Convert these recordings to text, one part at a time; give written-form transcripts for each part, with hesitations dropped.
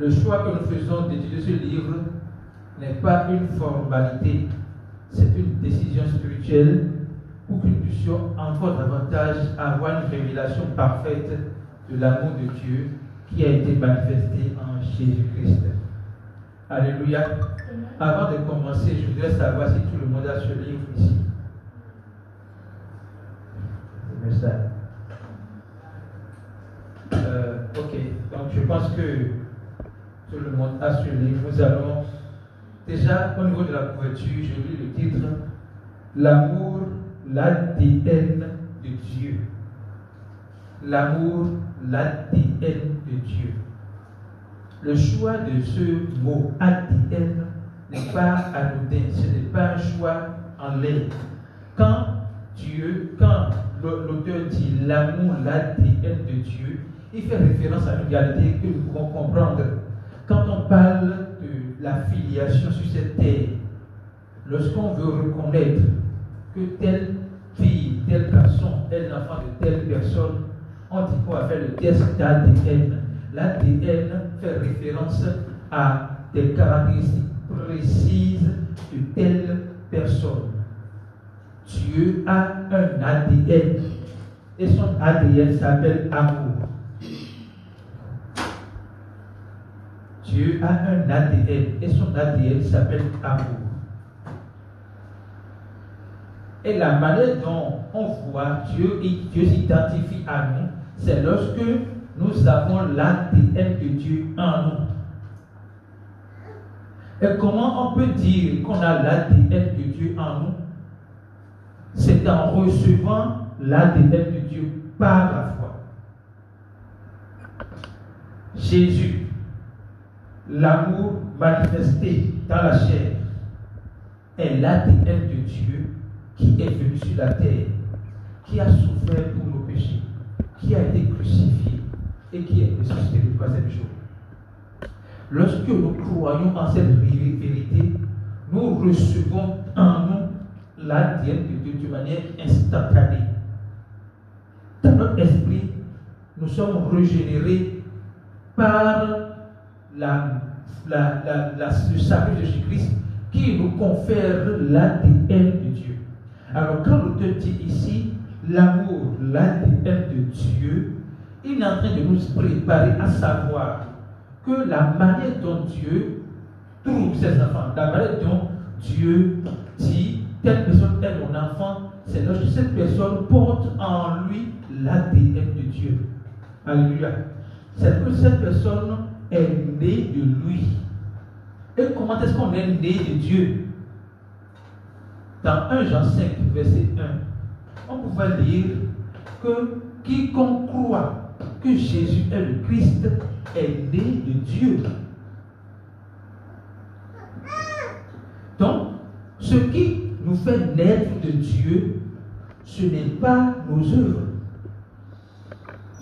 Le choix que nous faisons d'étudier ce livre n'est pas une formalité, c'est une décision spirituelle pour que nous puissions encore davantage avoir une révélation parfaite de l'amour de Dieu qui a été manifesté en Jésus-Christ. Alléluia. Avant de commencer, je voudrais savoir si tout le monde a ce livre ici. Ok, donc je pense que tout le monde a ce livre. Nous allons déjà, au niveau de la couverture, je lis le titre L'amour, l'ADN de Dieu. L'amour, l'ADN de Dieu. Le choix de ce mot ADN n'est pas anodin, ce n'est pas un choix en l'air. Quand l'auteur dit l'amour, l'ADN de Dieu, il fait référence à une réalité que nous pouvons comprendre. Quand on parle de la filiation sur cette terre, lorsqu'on veut reconnaître que telle fille, tel garçon est l'enfant de telle personne, on dit qu'on va faire le test d'ADN. L'ADN fait référence à des caractéristiques précises de telle personne. Dieu a un ADN et son ADN s'appelle amour. Dieu a un ADN et son ADN s'appelle amour. Et la manière dont on voit Dieu s'identifie à nous, c'est lorsque nous avons l'ADN de Dieu en nous. Et comment on peut dire qu'on a l'ADN de Dieu en nous? C'est en recevant l'ADN de Dieu par la foi. Jésus, l'amour manifesté dans la chair, est l'ADN de Dieu qui est venu sur la terre, qui a souffert pour nos péchés, qui a été crucifié et qui est ressuscité le troisième jour. Lorsque nous croyons en cette vérité, nous recevons en nous l'ADN de Dieu de manière instantanée. Dans notre esprit, nous sommes régénérés par le salut de Jésus-Christ qui nous confère l'ADN de Dieu. Alors quand l'auteur dit ici l'amour, l'ADN de Dieu, il est en train de nous préparer à savoir que la manière dont Dieu trouve ses enfants, la manière dont Dieu dit telle personne est mon enfant, c'est lorsque cette personne porte en lui l'ADN de Dieu. Alléluia. C'est que cette personne est née de lui. Et comment est-ce qu'on est né de Dieu? Dans 1 Jean 5, verset 1, on pouvait lire que quiconque croit que Jésus est le Christ est né de Dieu. Donc, ce qui nous fait naître de Dieu, ce n'est pas nos œuvres,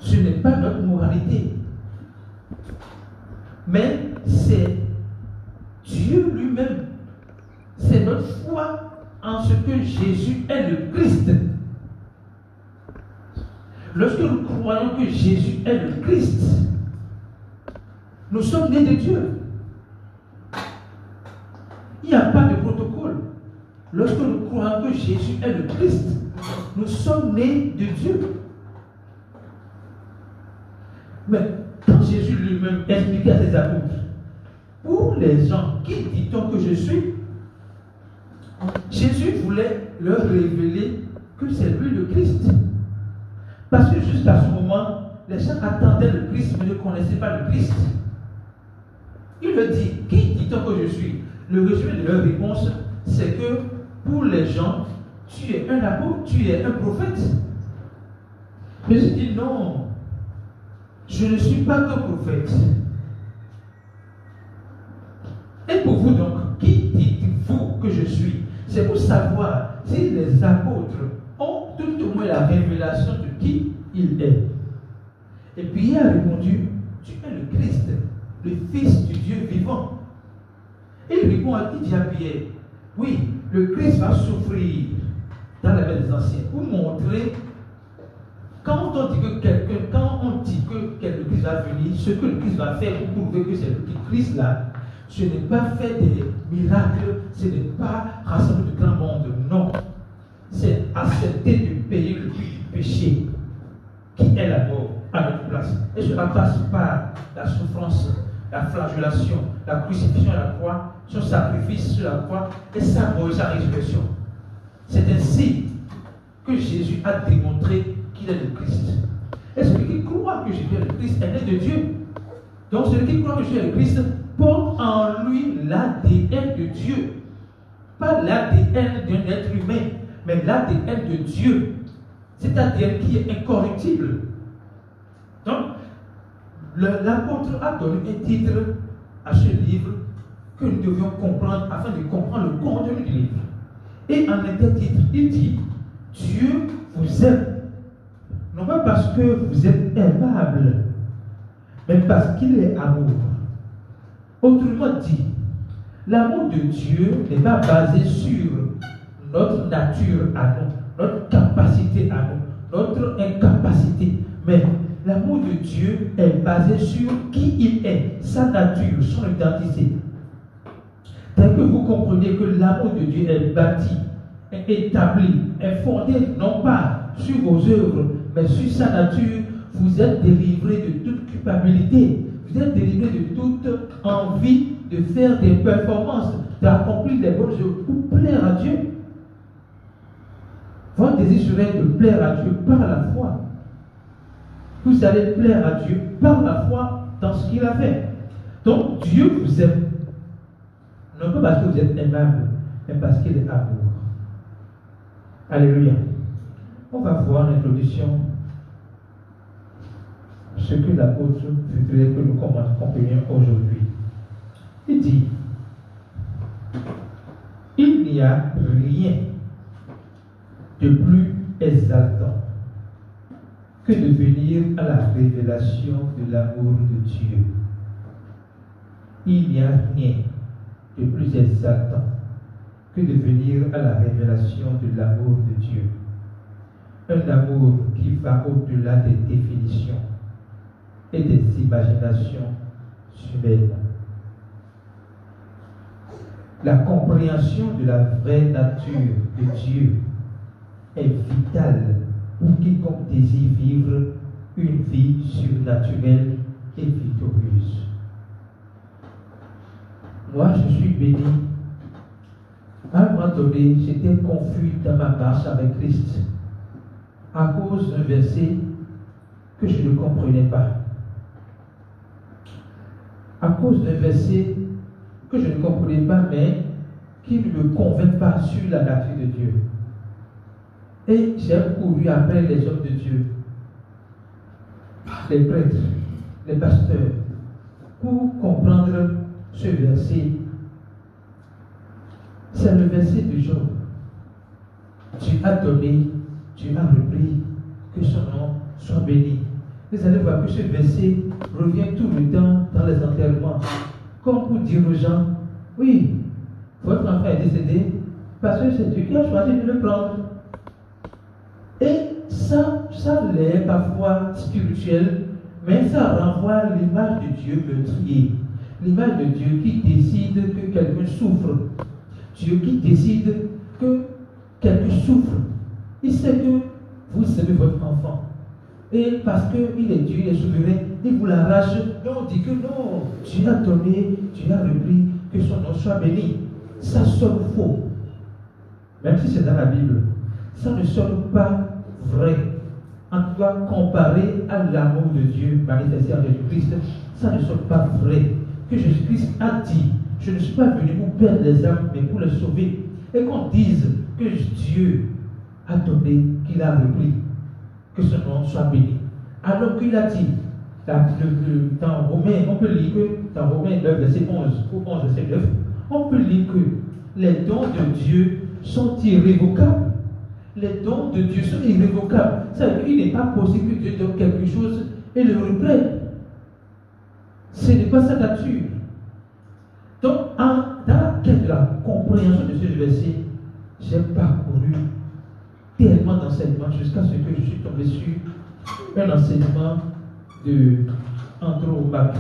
ce n'est pas notre moralité, mais c'est Dieu lui-même. C'est notre foi en ce que Jésus est le Christ. Lorsque nous croyons que Jésus est le Christ, nous sommes nés de Dieu. Il n'y a pas de protocole. Lorsque nous croyons que Jésus est le Christ, nous sommes nés de Dieu. Mais quand Jésus lui-même expliquait à ses apôtres, pour les gens, qui dit-on que je suis? Jésus voulait leur révéler que c'est lui le Christ. Parce que jusqu'à ce moment, les gens attendaient le Christ, mais ne connaissaient pas le Christ. Il leur dit, qui dit-on que je suis? Le résumé de leur réponse, c'est que pour les gens, tu es un apôtre, tu es un prophète. Jésus dit, non, je ne suis pas qu'un prophète. Et pour vous donc, qui dites-vous que je suis? C'est pour savoir si les apôtres ont tout au moins la révélation de qui il est. Et puis il a répondu, tu es le Christ, le Fils du Dieu vivant. Et il répond il dit à Pierre, oui, le Christ va souffrir dans la vie des anciens pour montrer Quand on dit que le Christ va venir, ce que le Christ va faire pour prouver que c'est le Christ là, ce n'est pas faire des miracles, ce n'est pas rassembler de grands mondes, non. C'est accepter de payer le prix du péché, qui est la mort, à notre place. Et cela passe par la souffrance, la flagellation, la crucifixion à la croix, son sacrifice sur la croix, et sa mort et sa résurrection. C'est ainsi que Jésus a démontré qu'il est le Christ. Et celui qui croit que Jésus est le Christ est né de Dieu. Donc celui qui croit que Jésus est le Christ porte en lui l'ADN de Dieu. Pas l'ADN d'un être humain, mais l'ADN de Dieu. Cet ADN qui est incorruptible. Donc, l'apôtre a donné un titre à ce livre que nous devions comprendre afin de comprendre le contenu du livre. Et en intertitre, il dit Dieu vous aime. Non pas parce que vous êtes aimable, mais parce qu'il est amour. Autrement dit, l'amour de Dieu n'est pas basé sur notre nature à nous, notre capacité à nous, notre incapacité, mais l'amour de Dieu est basé sur qui il est, sa nature, son identité. Dès que vous comprenez que l'amour de Dieu est bâti, est établi, est fondé non pas sur vos œuvres, mais sur sa nature, vous êtes délivré de toute culpabilité, vous êtes délivré de toute envie de faire des performances, d'accomplir des bonnes œuvres pour plaire à Dieu. Votre désir serait de plaire à Dieu par la foi. Vous allez plaire à Dieu par la foi dans ce qu'il a fait. Donc Dieu vous aime. Non pas parce que vous êtes aimable, mais parce qu'il est amour. Alléluia. On va voir l'introduction, ce que l'apôtre voudrait que nous comprenions aujourd'hui. Il dit, il n'y a rien de plus exaltant que de venir à la révélation de l'amour de Dieu. Il n'y a rien de plus exaltant que de venir à la révélation de l'amour de Dieu. Un amour qui va au-delà des définitions et des imaginations humaines. La compréhension de la vraie nature de Dieu est vitale pour quiconque désire vivre une vie surnaturelle et victorieuse. Moi, je suis béni. À un moment donné, j'étais confus dans ma marche avec Christ à cause d'un verset que je ne comprenais pas. À cause d'un verset que je ne comprenais pas, mais qui ne me convainc pas sur la nature de Dieu. Et j'ai couru après les hommes de Dieu, les prêtres, les pasteurs, pour comprendre ce verset. C'est le verset de Job. Tu as donné, tu as repris, que son nom soit béni. Vous allez voir que ce verset revient tout le temps dans les enterrements. Comme pour dire aux gens, oui, votre enfant est décédé parce que c'est Dieu qui a choisi de le prendre. Et ça l'est parfois spirituel, mais ça renvoie à l'image de Dieu meurtrier. L'image de Dieu qui décide que quelqu'un souffre. Dieu qui décide que quelqu'un souffre. Il sait que vous aimez votre enfant. Et parce qu'il est Dieu, il est souverain, il vous l'arrache. Mais on dit que non, tu as donné, tu as repris, que son nom soit béni. Ça sonne faux. Même si c'est dans la Bible, ça ne sonne pas vrai. En tout cas, comparé à l'amour de Dieu manifesté en Jésus-Christ, ça ne sonne pas vrai. Que Jésus-Christ a dit, je ne suis pas venu pour perdre les âmes, mais pour les sauver. Et qu'on dise que Dieu a donné, qu'il a repris, que son nom soit béni. Alors qu'il a dit, dans Romains, on peut lire que, dans Romains 9, verset 11, ou 11, verset 9, on peut lire que les dons de Dieu sont irrévocables. Les dons de Dieu sont irrévocables. Ça veut dire qu'il n'est pas possible que Dieu donne quelque chose et le reprenne. Ce n'est pas sa nature. Donc, dans la quête de la compréhension de ce verset, j'ai parcouru tellement d'enseignements jusqu'à ce que je suis tombé sur un enseignement de Andromaque.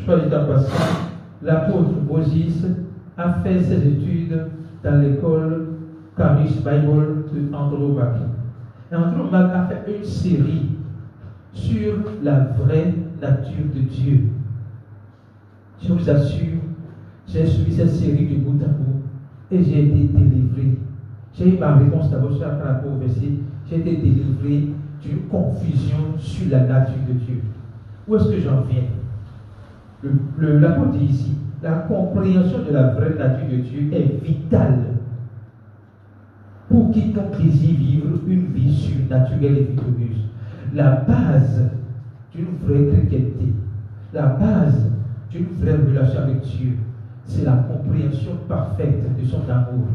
Soit dit en passant, l'apôtre Moses a fait ses études dans l'école Caris Bible de Andromaque. Et Andromaque a fait une série sur la vraie nature de Dieu. Je vous assure, j'ai suivi cette série de bout à bout et j'ai été délivré. J'ai eu ma réponse d'abord sur la rapport au verset. J'ai été délivré d'une confusion sur la nature de Dieu. Où est-ce que j'en viens? L'apôtre dit ici, la compréhension de la vraie nature de Dieu est vitale pour quiconque désire vivre une vie surnaturelle et victorieuse. La base d'une vraie chrétienté, la base d'une vraie relation avec Dieu, c'est la compréhension parfaite de son amour,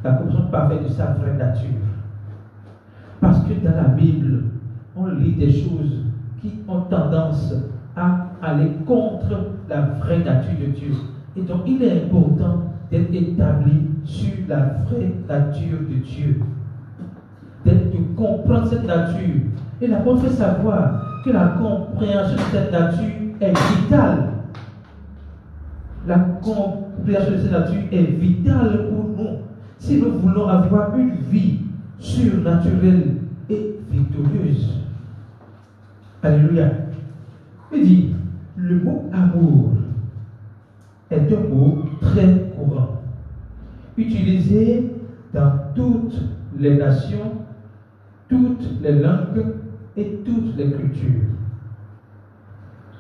la compréhension parfaite de sa vraie nature. Parce que dans la Bible, on lit des choses qui ont tendance à aller contre la vraie nature de Dieu. Et donc, il est important d'être établi sur la vraie nature de Dieu, de comprendre cette nature. Et l'apôtre fait savoir que la compréhension de cette nature est vitale. La compréhension de cette nature est vitale pour nous si nous voulons avoir une vie surnaturelle et victorieuse. Alléluia. Il dit, le mot amour est un mot très courant, utilisé dans toutes les nations, toutes les langues et toutes les cultures.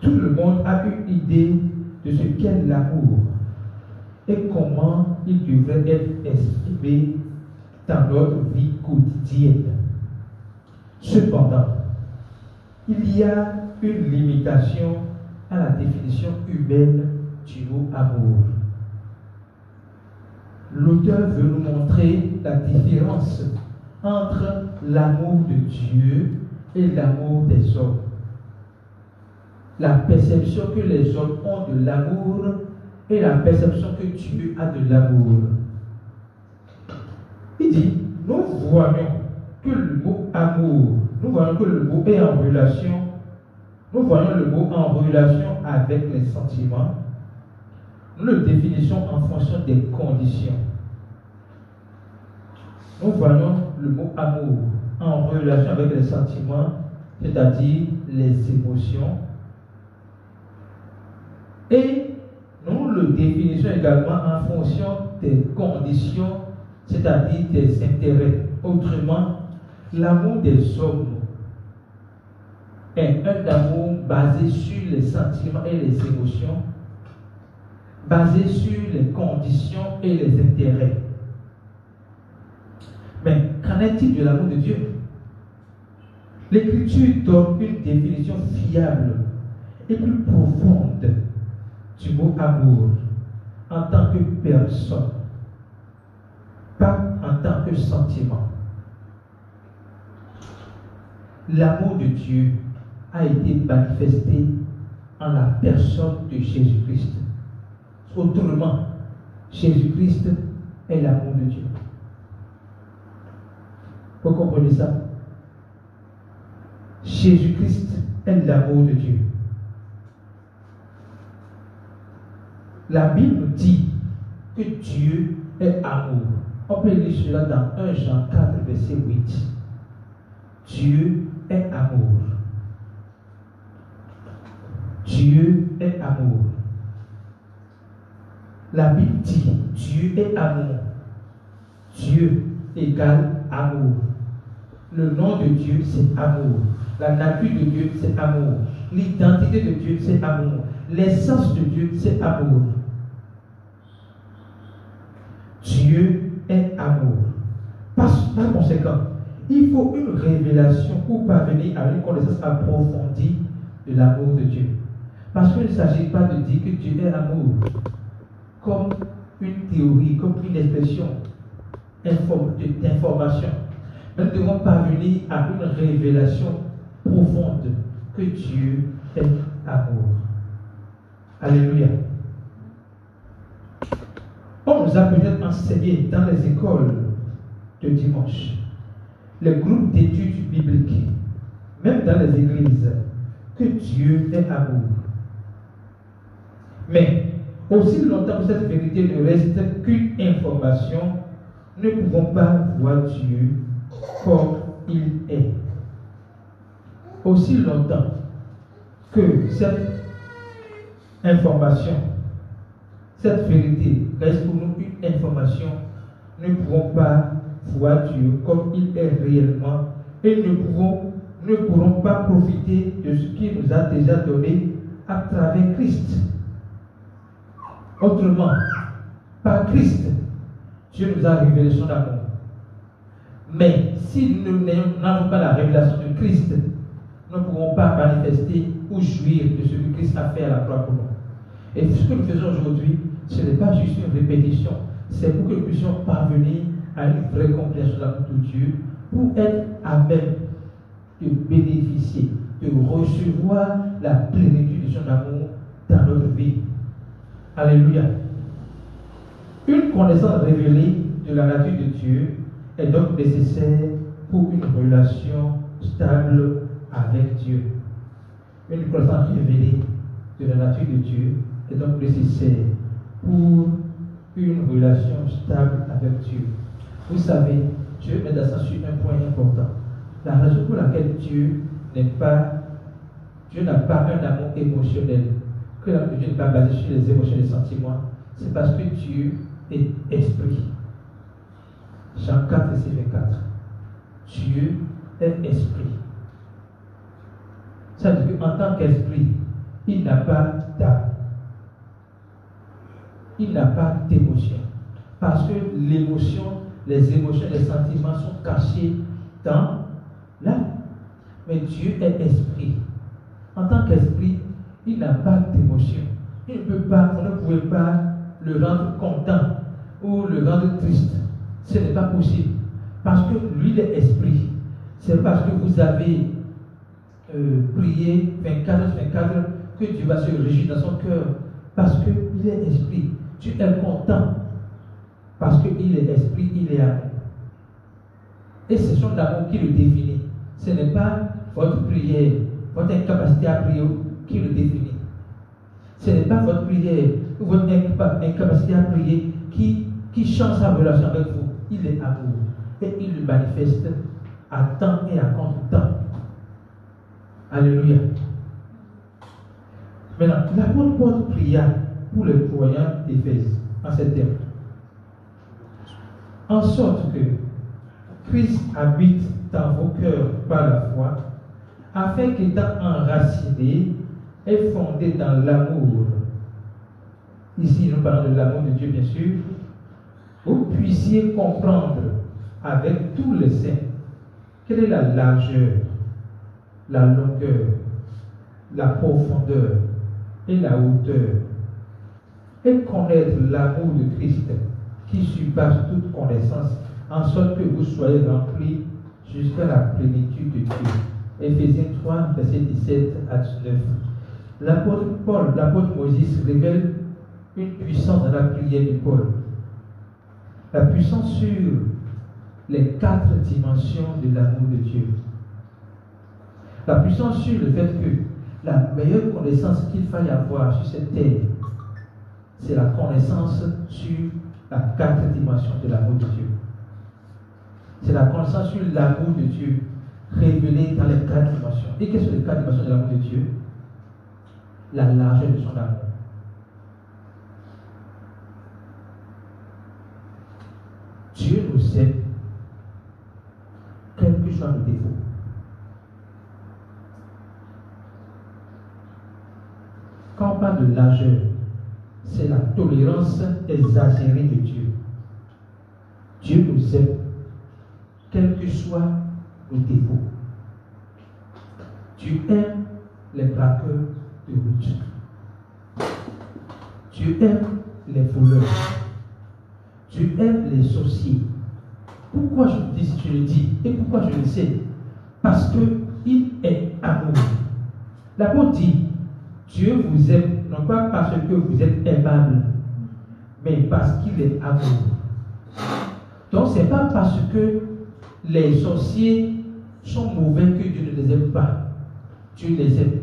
Tout le monde a une idée de ce qu'est l'amour et comment il devrait être exprimé dans notre vie quotidienne. Cependant, il y a une limitation à la définition humaine du mot amour. L'auteur veut nous montrer la différence entre l'amour de Dieu et l'amour des hommes. La perception que les hommes ont de l'amour et la perception que Dieu a de l'amour. Il dit, nous voyons que le mot amour, nous voyons que le mot est en relation, nous voyons le mot en relation avec les sentiments. Nous le définissons en fonction des conditions. Nous voyons le mot amour en relation avec les sentiments, c'est-à-dire les émotions. Et nous le définissons également en fonction des conditions, c'est-à-dire des intérêts. Autrement, l'amour des hommes est un amour basé sur les sentiments et les émotions, basé sur les conditions et les intérêts. Mais qu'en est-il de l'amour de Dieu? L'Écriture donne une définition fiable et plus profonde du mot amour en tant que personne, pas en tant que sentiment. L'amour de Dieu a été manifesté en la personne de Jésus-Christ. Autrement, Jésus-Christ est l'amour de Dieu. Vous comprenez ça? Jésus-Christ est l'amour de Dieu. La Bible dit que Dieu est amour. On peut lire cela dans 1 Jean 4, verset 8. Dieu est amour. Dieu est amour. La Bible dit Dieu est amour. Dieu égale amour. Le nom de Dieu, c'est amour. La nature de Dieu, c'est amour. L'identité de Dieu, c'est amour. L'essence de Dieu, c'est amour. Dieu est amour. Par conséquent, il faut une révélation pour parvenir à une connaissance approfondie de l'amour de Dieu. Parce qu'il ne s'agit pas de dire que Dieu est amour comme une théorie, comme une expression d'information. Mais nous devons parvenir à une révélation profonde que Dieu est amour. Alléluia. On nous a peut-être enseigné dans les écoles de dimanche, les groupes d'études bibliques, même dans les églises, que Dieu est amour. Mais aussi longtemps que cette vérité ne reste qu'une information, nous ne pouvons pas voir Dieu comme il est. Aussi longtemps que cette information, cette vérité reste pour nous une information, nous ne pouvons pas voir Dieu comme il est réellement et nous ne pourrons pas profiter de ce qu'il nous a déjà donné à travers Christ. Autrement, par Christ, Dieu nous a révélé son amour. Mais si nous n'avons pas la révélation de Christ, nous ne pourrons pas manifester ou jouir de ce que Christ a fait à la croix pour nous. Et ce que nous faisons aujourd'hui, ce n'est pas juste une répétition, c'est pour que nous puissions parvenir à une vraie compréhension de l'amour de Dieu, pour être à même de bénéficier, de recevoir la plénitude de son amour dans notre vie. Alléluia. Une connaissance révélée de la nature de Dieu est donc nécessaire pour une relation stable avec Dieu. Une connaissance révélée de la nature de Dieu est donc nécessaire pour une relation stable avec Dieu. Vous savez, Dieu met l'accent sur un point important. La raison pour laquelle Dieu n'a pas un amour émotionnel, que l'amour de Dieu n'est pas basé sur les émotions et les sentiments, c'est parce que Dieu est esprit. Jean 4, verset 24. Dieu est esprit. Ça veut dire qu'en tant qu'esprit, il n'a pas d'âme. Il n'a pas d'émotion. Parce que l'émotion, les émotions, les sentiments sont cachés dans l'âme. Mais Dieu est esprit. En tant qu'esprit, il n'a pas d'émotion. On ne pouvait pas le rendre content ou le rendre triste. Ce n'est pas possible. Parce que lui, il est esprit. C'est parce que vous avez prié 24 que Dieu va se réjouir dans son cœur. Parce qu'il est esprit. Tu es content. Parce qu'il est esprit, il est amour. Et c'est son amour qui le définit. Ce n'est pas votre prière, votre incapacité à prier qui le définit. Ce n'est pas votre prière ou votre incapacité à prier qui change sa relation avec vous. Il est amour. Et il le manifeste à temps et à contre-temps. Alléluia. Maintenant, l'apôtre Paul pria pour les croyants d'Éphèse en ces termes. En sorte que Christ habite dans vos cœurs par la foi, afin qu'étant enraciné et fondé dans l'amour, ici nous parlons de l'amour de Dieu bien sûr, vous puissiez comprendre avec tous les saints quelle est la largeur, la longueur, la profondeur et la hauteur, et connaître l'amour de Christ qui surpasse toute connaissance, en sorte que vous soyez remplis jusqu'à la plénitude de Dieu. Éphésiens 3, verset 17 à 19. L'apôtre Paul, l'apôtre Moïse révèle une puissance dans la prière de Paul. La puissance sur les 4 dimensions de l'amour de Dieu. La puissance sur le fait que la meilleure connaissance qu'il faille avoir sur cette terre, c'est la connaissance sur la 4 dimensions de l'amour de Dieu. C'est la connaissance sur l'amour de Dieu révélé dans les 4 dimensions. Et quelles sont les 4 dimensions de l'amour de Dieu? La largeur de son amour. Dieu nous aime, quel que soit nos défauts. Quand on parle de largeur, c'est la tolérance exagérée de Dieu. Dieu nous aime, quels que soient nos défauts. Dieu aime les braqueurs de route. Dieu aime les voleurs. Dieu aime les sorciers. Pourquoi je le dis et pourquoi je le sais? Parce qu'il est amour. L'apôtre dit, Dieu vous aime, non pas parce que vous êtes aimable, mais parce qu'il est amour. Donc ce n'est pas parce que les sorciers sont mauvais que Dieu ne les aime pas. Dieu les aime.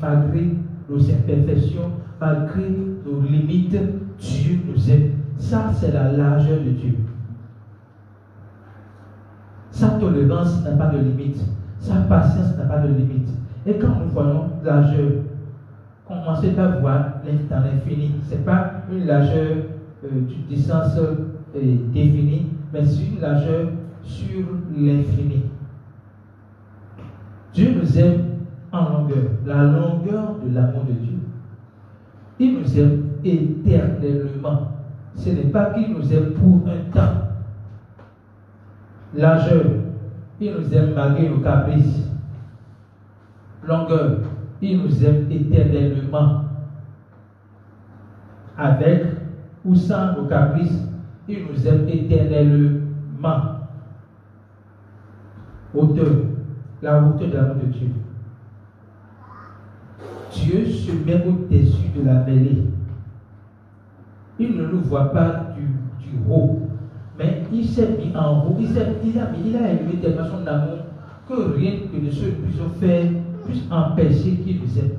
Malgré nos imperfections, malgré nos limites, Dieu nous aime. Ça, c'est la largeur de Dieu. Sa tolérance n'a pas de limite. Sa patience n'a pas de limite. Et quand nous voyons largeur, commencez par voir dans l'infini. Ce n'est pas une largeur d'une distance définie, mais c'est une largeur sur l'infini. Dieu nous aime en longueur, la longueur de l'amour de Dieu. Il nous aime éternellement. Ce n'est pas qu'il nous aime pour un temps. Largeur, il nous aime malgré nos caprices. Longueur, il nous aime éternellement. Avec ou sans nos caprices, il nous aime éternellement. Hauteur, la hauteur de l'amour de Dieu. Dieu se met au-dessus de la mêlée. Il ne nous voit pas du haut, mais il s'est mis en haut. Il a élevé tellement son amour que rien que les choses puisse empêcher qu'il nous aime.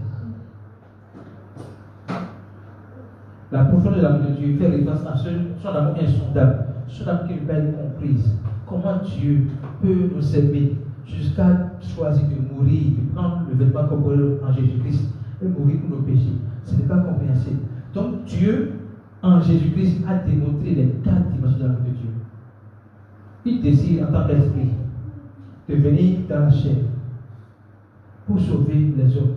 La profondeur de l'amour de Dieu fait référence à son amour insondable, son amour qui ne peut pas être comprise. Comment Dieu peut nous aimer jusqu'à choisir de mourir, de prendre le vêtement corporel en Jésus-Christ et mourir pour nos péchés. Ce n'est pas compréhensible. Donc Dieu, en Jésus-Christ, a démontré les 4 dimensions de l'amour de Dieu. Il désire en tant qu'esprit de venir dans la chair pour sauver les hommes.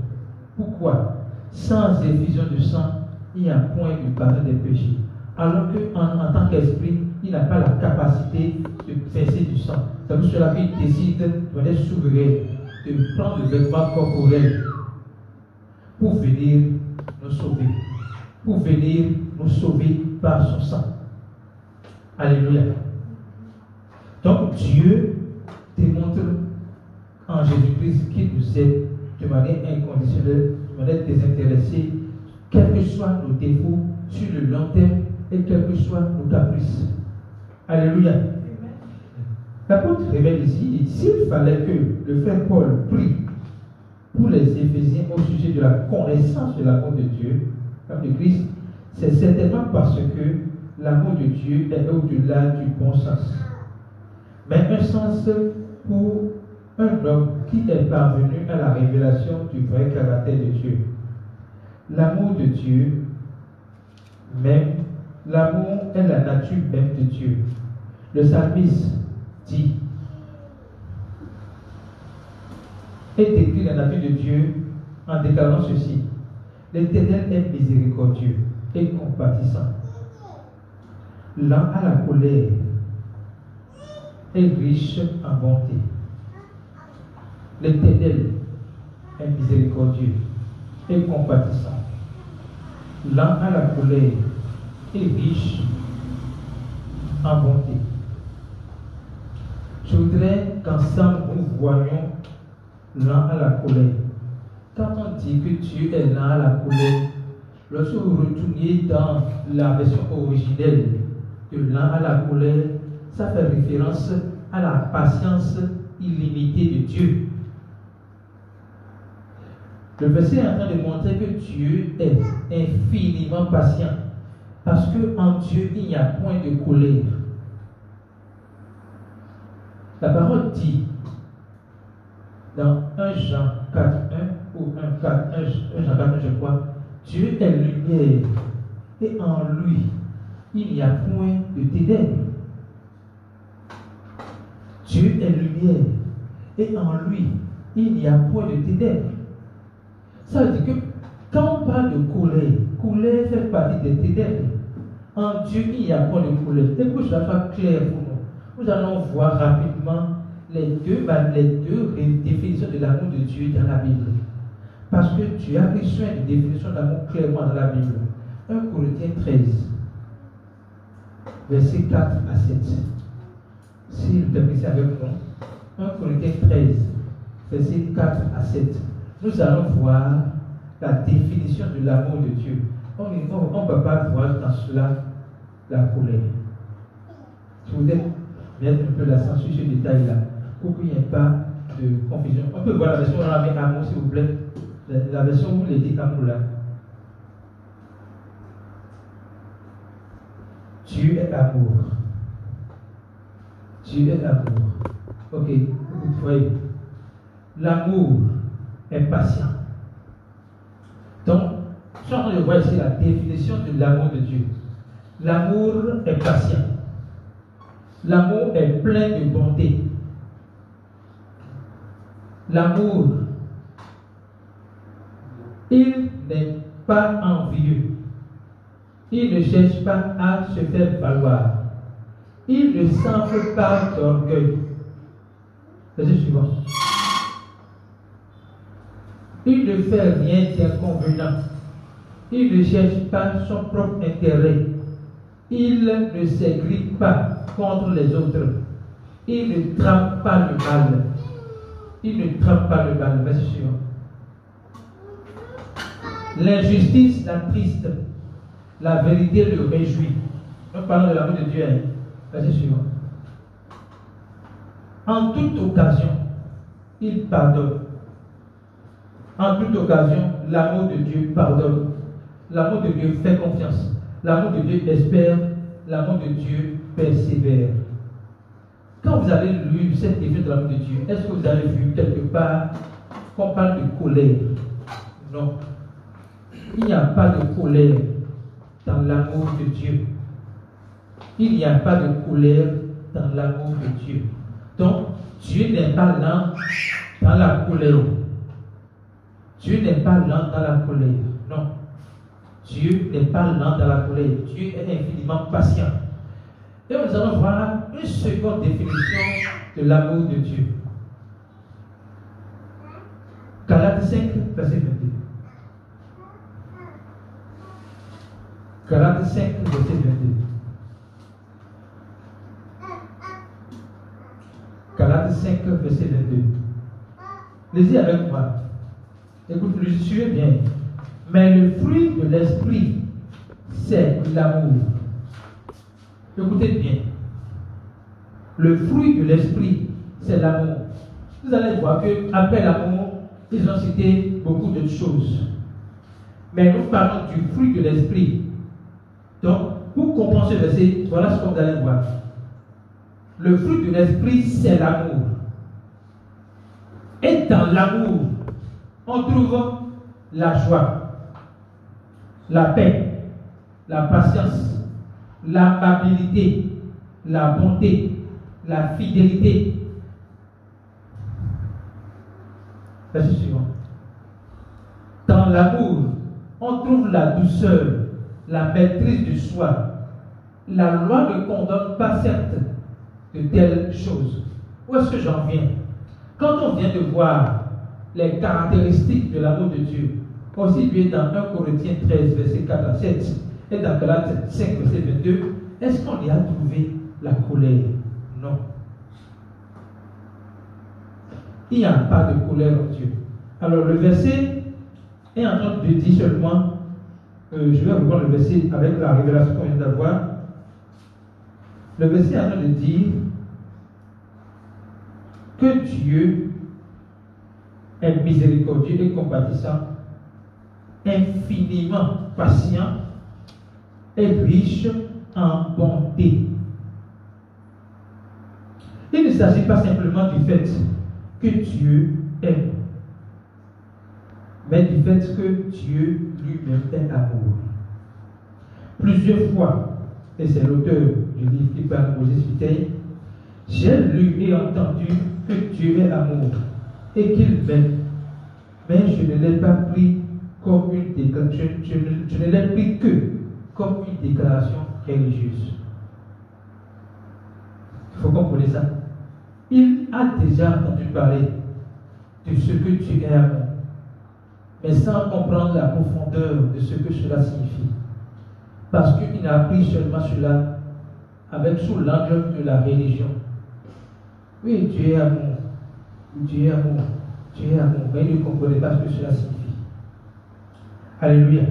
Pourquoi? Sans effusion de sang, il n'y a point de pardon des péchés. Alors qu'en tant qu'esprit, il n'a pas la capacité de verser du sang. C'est pour cela qu'il décide de manière souveraine de prendre le vêtement corporel pour venir nous sauver. Pour venir nous sauver par son sang. Alléluia. Donc Dieu démontre en Jésus-Christ qu'il nous aime de manière inconditionnelle, de manière désintéressée, quels que soient nos défauts sur le long terme et quels que soient nos caprices. Alléluia. L'apôtre révèle ici, s'il fallait que le frère Paul prie pour les Éphésiens au sujet de la connaissance de l'amour de Dieu, l'amour de Christ, c'est certainement parce que l'amour de Dieu est au-delà du bon sens. Mais un sens pour un homme qui est parvenu à la révélation du vrai caractère de Dieu. L'amour de Dieu, même, l'amour est la nature même de Dieu. Le psalmiste dit et décrit la nature de Dieu en déclarant ceci: l'Éternel est miséricordieux et compatissant, lent à la colère et riche en bonté. L'Éternel est miséricordieux et compatissant, lent à la colère et riche en bonté. Je voudrais qu'ensemble nous voyions lent à la colère. Quand on dit que Dieu est lent à la colère, lorsque vous retournez dans la version originelle de lent à la colère, ça fait référence à la patience illimitée de Dieu. Le verset est en train de montrer que Dieu est infiniment patient, parce qu'en Dieu, il n'y a point de colère. La parole dit, dans 1 Jean 4, 1 ou 1 Jean 4, 1, je crois, Dieu est lumière, et en lui, il n'y a point de ténèbres. Dieu est lumière, et en lui, il n'y a point de ténèbres. Ça veut dire que quand on parle de colère fait partie des ténèbres. En Dieu, il n'y a point de colère. Et pour que cela soit clair pour nous, nous allons voir rapidement les deux définitions de l'amour de Dieu dans la Bible. Parce que Dieu a pris soin de définition de l'amour clairement dans la Bible. 1 Corinthiens 13, versets 4 à 7. Si vous permettez avec nous, 1 Corinthiens 13, versets 4 à 7. Nous allons voir la définition de l'amour de Dieu. On ne peut pas voir dans cela la colère. Je voudrais mettre un peu l'accent sur ce détail-là, pour qu'il n'y ait pas de confusion. On peut voir la version où on a mis amour, s'il vous plaît. La version où il est dit amour là. Dieu est amour. Dieu est amour. Ok, vous voyez. L'amour est patient. Donc, je suis en train de voir ici la définition de l'amour de Dieu. L'amour est patient. L'amour est plein de bonté. L'amour, il n'est pas envieux. Il ne cherche pas à se faire valoir. Il ne s'enfle pas d'orgueil. Verset suivant. Il ne fait rien d'inconvenant. Il ne cherche pas son propre intérêt. Il ne s'aigrit pas contre les autres. Il ne trame pas le mal. Il ne trame pas le mal. Verset suivant. L'injustice l'attriste. La vérité le réjouit. Nous parlons de l'amour de Dieu. Verset suivant. En toute occasion, il pardonne. En toute occasion, l'amour de Dieu pardonne. L'amour de Dieu fait confiance. L'amour de Dieu espère. L'amour de Dieu persévère. Quand vous avez lu cette définition de l'amour de Dieu, est-ce que vous avez vu quelque part qu'on parle de colère? Non. Il n'y a pas de colère dans l'amour de Dieu. Il n'y a pas de colère dans l'amour de Dieu. Donc, Dieu n'est pas lent dans la colère. Dieu n'est pas lent dans la colère. Non. Dieu n'est pas lent dans la colère. Dieu est infiniment patient. Et nous allons voir une seconde définition de l'amour de Dieu. Galates 5, verset 22. Galates 5, verset 22. Galates 5, verset 22. Lisez avec moi. Écoute, le suivez bien. Mais le fruit de l'esprit, c'est l'amour. Écoutez bien. Le fruit de l'esprit, c'est l'amour. Vous allez voir qu'après l'amour, ils ont cité beaucoup de choses. Mais nous parlons du fruit de l'esprit. Donc, pour comprendre ce verset, voilà ce que vous allez voir. Le fruit de l'esprit, c'est l'amour. Et dans l'amour, on trouve la joie, la paix, la patience, l'amabilité, la bonté, la fidélité. Verset suivant. Dans l'amour, on trouve la douceur, la maîtrise de soi. La loi ne condamne pas certes de telles choses. Où est-ce que j'en viens? Quand on vient de voir les caractéristiques de l'amour de Dieu, aussi bien dans 1 Corinthiens 13, verset 4 à 7, et dans Galates 5, verset 22, est-ce qu'on y a trouvé la colère? Non. Il n'y a pas de colère en Dieu. Alors le verset est en train de dire seulement, je vais reprendre le verset avec la révélation qu'on vient d'avoir. Le verset est en train de dire que Dieu est miséricordieux et compatissant, infiniment patient et riche en bonté. Il ne s'agit pas simplement du fait que Dieu aime, mais du fait que Dieu lui-même est amour. Plusieurs fois, et c'est l'auteur du livre qui parle Moses Vitaille, j'ai lu et entendu que Dieu est amour et qu'il m'aime, mais je ne l'ai pas pris comme une déclaration, je ne l'ai pris que comme une déclaration religieuse. Il faut comprendre ça. Il a déjà entendu parler de ce que Dieu est amour, mais sans comprendre la profondeur de ce que cela signifie. Parce qu'il n'a appris seulement cela avec sous l'angle de la religion. Oui, Dieu est amour. Dieu est amour. Dieu est amour. Mais il ne comprenait pas ce que cela signifie. Alléluia.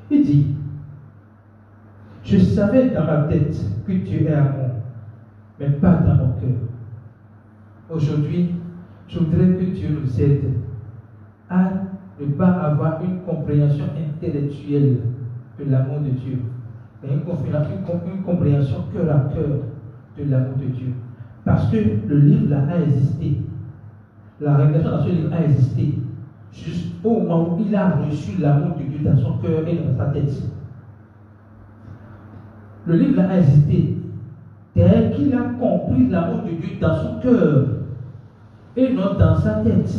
Il dit, je savais dans ma tête que Dieu est amour, mais pas dans mon cœur. Aujourd'hui, je voudrais que Dieu nous aide à ne pas avoir une compréhension intellectuelle de l'amour de Dieu, mais une compréhension cœur à cœur de l'amour de Dieu. Parce que le livre là a existé. La révélation dans ce livre a existé jusqu'au moment où il a reçu l'amour de Dieu dans son cœur et dans sa tête. Le livre là a existé. Dès qu'il a compris l'amour de Dieu dans son cœur et non dans sa tête.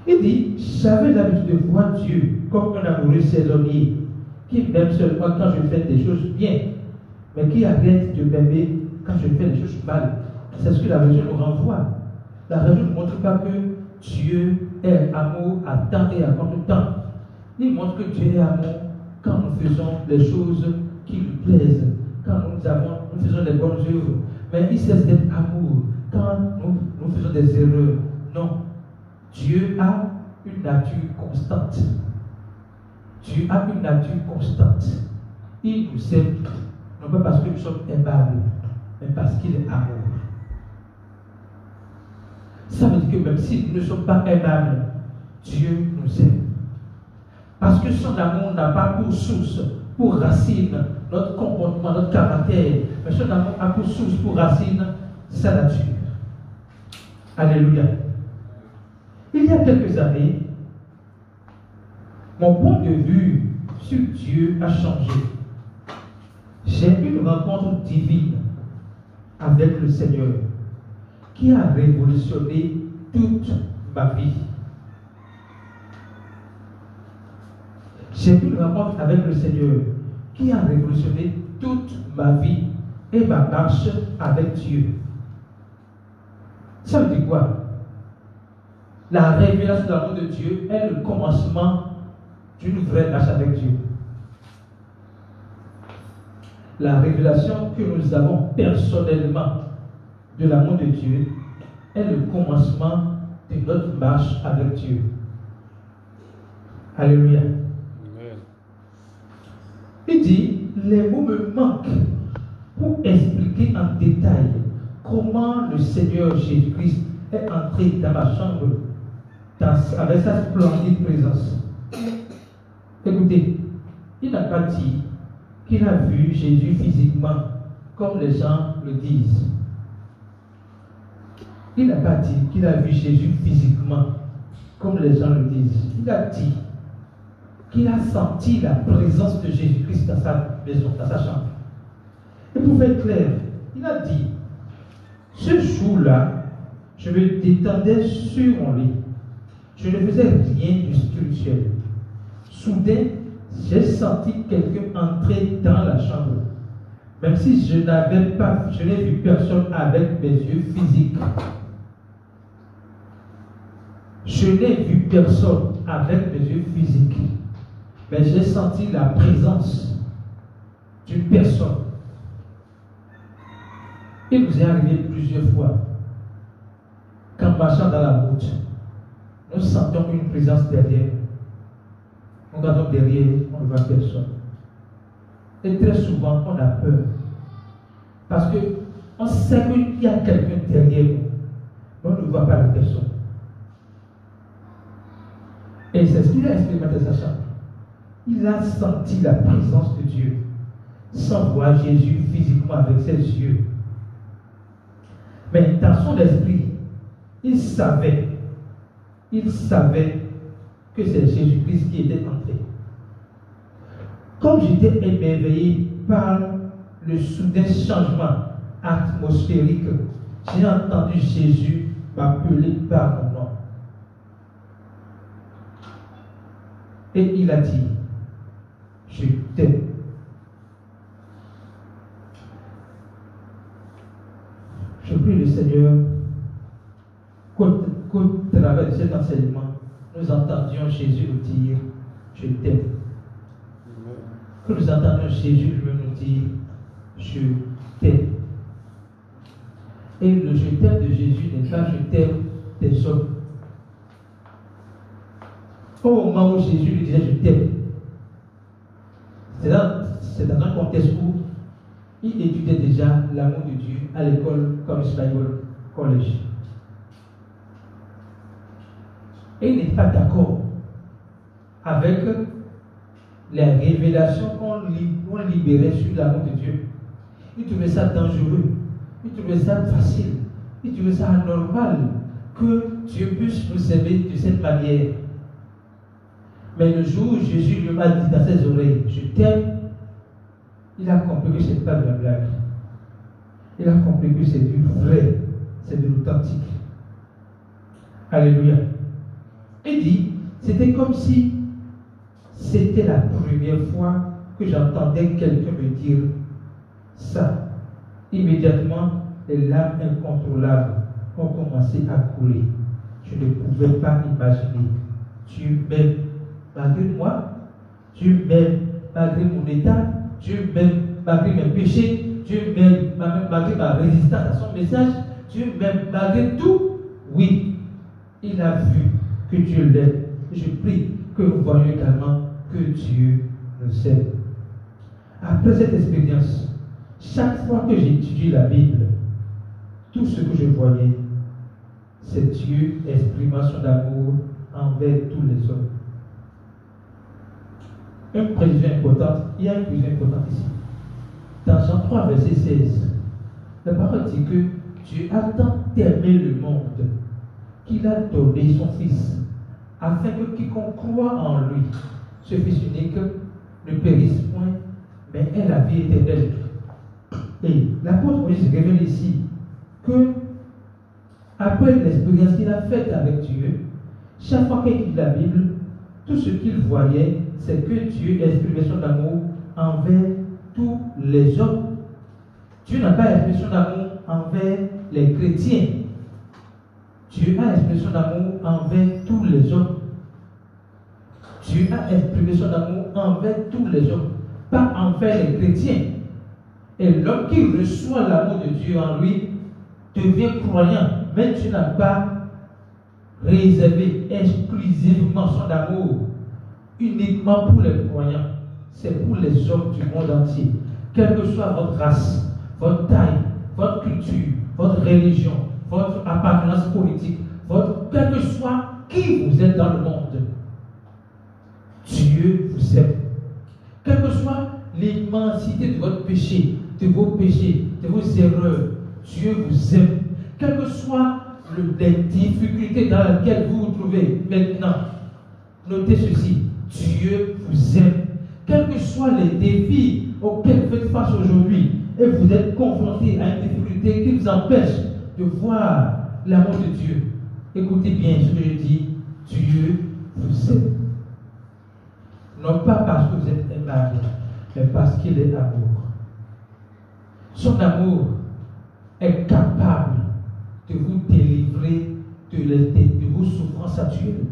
Il dit, j'avais l'habitude de voir Dieu comme un amoureux saisonnier qui m'aime seulement quand je fais des choses bien, mais qui arrête de m'aimer quand je fais des choses mal. C'est ce que la religion nous renvoie. La religion ne montre pas que Dieu est amour à temps et à contre-temps. Il montre que Dieu est amour quand nous faisons les choses qui lui plaisent, quand nous faisons les bonnes œuvres. Mais il cesse d'être amour quand nous faisons des erreurs. Non. Dieu a une nature constante. Dieu a une nature constante. Il nous aime, non pas parce que nous sommes aimables, mais parce qu'il est amour. Ça veut dire que même si nous ne sommes pas aimables, Dieu nous aime. Parce que son amour n'a pas pour source, pour racine, notre comportement, notre caractère, mais son amour a pour source, pour racine, sa nature. Alléluia. Il y a quelques années, mon point de vue sur Dieu a changé. J'ai eu une rencontre divine avec le Seigneur qui a révolutionné toute ma vie. J'ai eu une rencontre avec le Seigneur qui a révolutionné toute ma vie et ma marche avec Dieu. Ça veut dire quoi? La révélation de l'amour de Dieu est le commencement d'une vraie marche avec Dieu. La révélation que nous avons personnellement de l'amour de Dieu est le commencement de notre marche avec Dieu. Alléluia. Amen. Il dit, les mots me manquent pour expliquer en détail comment le Seigneur Jésus-Christ est entré dans ma chambre avec sa splendide présence. Écoutez, il n'a pas dit qu'il a vu Jésus physiquement, comme les gens le disent. Il n'a pas dit qu'il a vu Jésus physiquement, comme les gens le disent. Il a dit qu'il a senti la présence de Jésus-Christ dans sa maison, dans sa chambre. Et pour faire clair, il a dit, ce jour-là, je me détendais sur mon lit. Je ne faisais rien de spirituel. Soudain, j'ai senti quelqu'un entrer dans la chambre. Même si je n'ai vu personne avec mes yeux physiques. Je n'ai vu personne avec mes yeux physiques. Mais j'ai senti la présence d'une personne. Il nous est arrivé plusieurs fois qu'en marchant dans la route, nous sentons une présence derrière. Nous regardons derrière, on ne voit personne. Et très souvent, on a peur. Parce qu'on sait qu'il y a quelqu'un derrière nous, mais on ne voit pas la personne. Et c'est ce qu'il a expérimenté sa chambre. Il a senti la présence de Dieu, sans voir Jésus physiquement avec ses yeux. Mais dans son esprit, il savait que c'est Jésus-Christ qui était entré. Comme j'étais émerveillé par le soudain changement atmosphérique, j'ai entendu Jésus m'appeler par mon nom. Et il a dit, je t'aime. Je prie le Seigneur qu'au travers de cet enseignement, nous entendions Jésus nous dire, je t'aime. Que nous entendions Jésus nous dire, je t'aime. Et le je t'aime de Jésus n'est pas je t'aime des hommes. Au moment où Jésus lui disait je t'aime, c'est dans un contexte où il étudiait déjà l'amour de Dieu à l'école comme Bible. collège. Et il n'est pas d'accord avec les révélations qu'on libérait sur l'amour de Dieu. Il trouvait ça dangereux, il trouvait ça facile, il trouvait ça anormal que Dieu puisse nous aimer de cette manière. Mais le jour où Jésus lui a dit dans ses oreilles, je t'aime, il a compris que ce n'est pas de la blague. Il a compris que c'est du vrai, c'est de l'authentique. Alléluia. Il dit, c'était comme si c'était la première fois que j'entendais quelqu'un me dire ça. Immédiatement, les larmes incontrôlables ont commencé à couler. Je ne pouvais pas imaginer. Dieu m'aime malgré moi, Dieu m'aime malgré mon état, Dieu m'aime malgré mes péchés, Dieu m'aime malgré ma résistance à son message, Dieu m'aime malgré tout. Oui, il a vu que Dieu l'aime. Je prie que nous voyions également que Dieu nous aime. Après cette expérience, chaque fois que j'étudie la Bible, tout ce que je voyais, c'est Dieu exprimant son amour envers tous les hommes. Une précision importante, il y a une précision importante ici. Dans Jean 3, verset 16, la parole dit que Dieu a tant aimé le monde qu'il a donné son Fils, afin que quiconque croit en lui, ce Fils unique, ne périsse point, mais ait la vie éternelle. Et l'apôtre Moïse révèle ici que, après l'expérience qu'il a faite avec Dieu, chaque fois qu'il étudie la Bible, tout ce qu'il voyait, c'est que Dieu exprimait son amour envers tous les hommes. Dieu n'a pas exprimé son amour envers les chrétiens. Dieu a exprimé son amour envers tous les hommes. Dieu a exprimé son amour envers tous les hommes, pas envers les chrétiens. Et l'homme qui reçoit l'amour de Dieu en lui devient croyant, mais Dieu n'a pas réservé exclusivement son amour uniquement pour les croyants. C'est pour les hommes du monde entier. Quelle que soit votre race, votre taille, votre culture, votre religion, votre appartenance politique, quel que soit qui vous êtes dans le monde, Dieu vous aime. Quelle que soit l'immensité de votre péché, de vos péchés, de vos erreurs, Dieu vous aime. Quelles que soient les difficultés dans lesquelles vous vous trouvez maintenant, notez ceci, Dieu vous aime. Quels que soient les défis auxquels vous faites face aujourd'hui, et vous êtes confronté à une difficulté qui vous empêche de voir l'amour de Dieu, écoutez bien ce que je dis, Dieu vous aime. Non pas parce que vous êtes aimable, mais parce qu'il est amour. Son amour est capable de vous délivrer de vos souffrances actuelles.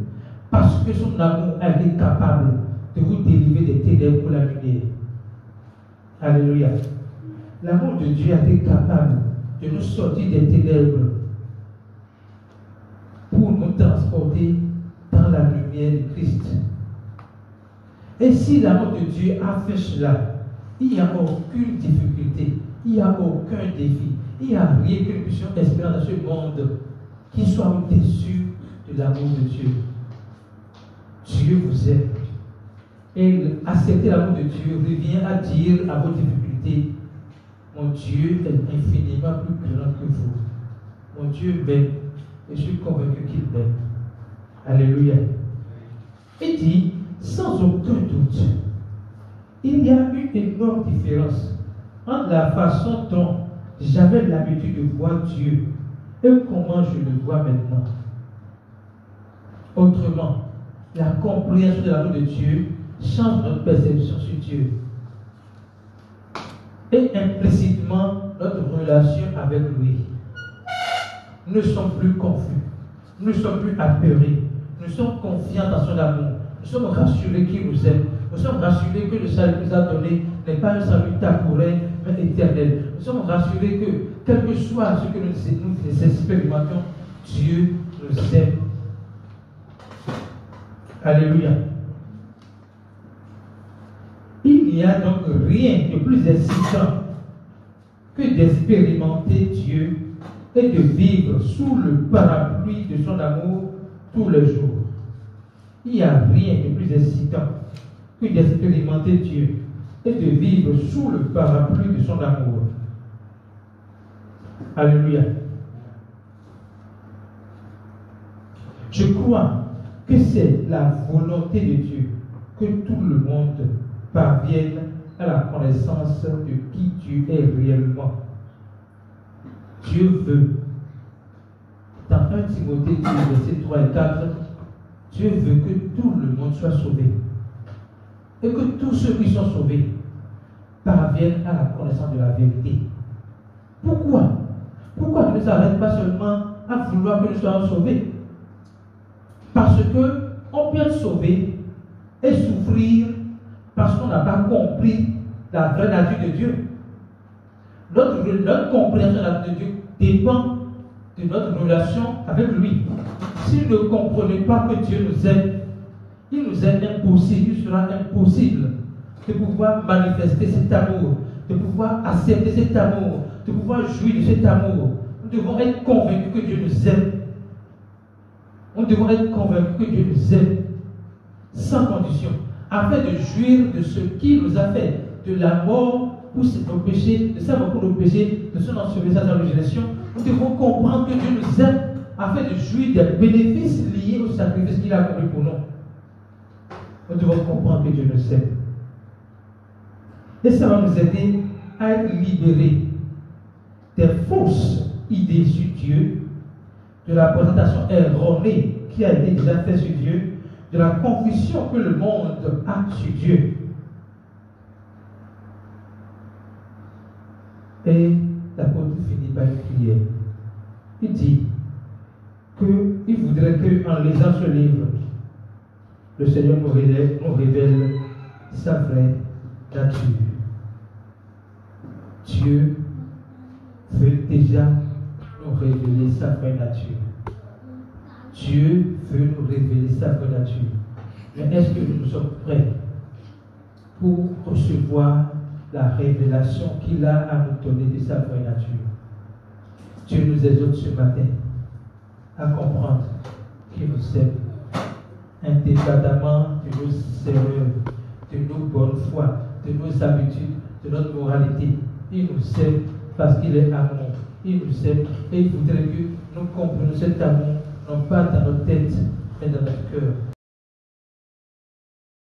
Parce que son amour a été capable de vous délivrer des ténèbres pour la lumière. Alléluia. L'amour de Dieu a été capable de nous sortir des ténèbres pour nous transporter dans la lumière de Christ. Et si l'amour de Dieu a fait cela, il n'y a aucune difficulté, il n'y a aucun défi, il n'y a rien que nous puissions espérer dans ce monde qui soit au-dessus de l'amour de Dieu. Dieu vous aime. Et accepter l'amour de Dieu revient à dire à vos difficultés, mon Dieu est infiniment plus grand que vous. Mon Dieu m'aime et je suis convaincu qu'il m'aime. Alléluia. Il dit, sans aucun doute, il y a une énorme différence entre la façon dont j'avais l'habitude de voir Dieu et comment je le vois maintenant. Autrement, la compréhension de l'amour de Dieu change notre perception sur Dieu. Et implicitement, notre relation avec lui. Nous ne sommes plus confus, nous ne sommes plus apeurés, nous sommes confiants dans son amour, nous sommes rassurés qu'il nous aime, nous sommes rassurés que le salut qu'il nous a donné n'est pas un salut temporaire, mais éternel. Nous sommes rassurés que, quel que soit ce que nous expérimentons, Dieu nous aime. Alléluia. Il n'y a donc rien de plus excitant que d'expérimenter Dieu et de vivre sous le parapluie de son amour tous les jours. Il n'y a rien de plus excitant que d'expérimenter Dieu et de vivre sous le parapluie de son amour. Alléluia. Je crois que c'est la volonté de Dieu que tout le monde parvienne à la connaissance de qui Dieu est réellement. Dieu veut. Dans 1 Timothée 2, versets 3 et 4, Dieu veut que tout le monde soit sauvé. Et que tous ceux qui sont sauvés parviennent à la connaissance de la vérité. Pourquoi? Pourquoi Dieu ne s'arrête pas seulement à vouloir que nous soyons sauvés? Parce qu'on peut être sauvé et souffrir parce qu'on n'a pas compris la vraie nature de Dieu. Notre compréhension de la nature de Dieu dépend de notre relation avec lui. Si nous ne comprenons pas que Dieu nous aime, il nous est impossible, il sera impossible de pouvoir manifester cet amour, de pouvoir accepter cet amour, de pouvoir jouir de cet amour. Nous devons être convaincus que Dieu nous aime. Nous devons être convaincus que Dieu nous aime sans condition, afin de jouir de ce qu'il nous a fait, de la mort pour nos péchés, de sa mort pour nos péchés, de son ensevelissement dans la résurrection. Nous devons comprendre que Dieu nous aime afin de jouir des bénéfices liés au sacrifice qu'il a accompli pour nous. Nous devons comprendre que Dieu nous aime. Et ça va nous aider à être libérés des fausses idées sur Dieu, de la présentation erronée qui a été déjà faite sur Dieu, de la confusion que le monde a sur Dieu. Et l'apôtre finit par une prière. Il dit qu'il voudrait qu'en lisant ce livre, le Seigneur nous révèle sa vraie nature. Dieu veut déjà nous révéler sa vraie nature. Dieu veut nous révéler sa vraie nature. Mais est-ce que nous sommes prêts pour recevoir la révélation qu'il a à nous donner de sa vraie nature? Dieu nous exhorte ce matin à comprendre qu'il nous aime, indépendamment de nos erreurs, de nos bonnes foi, de nos habitudes, de notre moralité. Il nous aime parce qu'il est amour. Il nous aime et il voudrait que nous comprenions cet amour, non pas dans notre tête, mais dans notre cœur.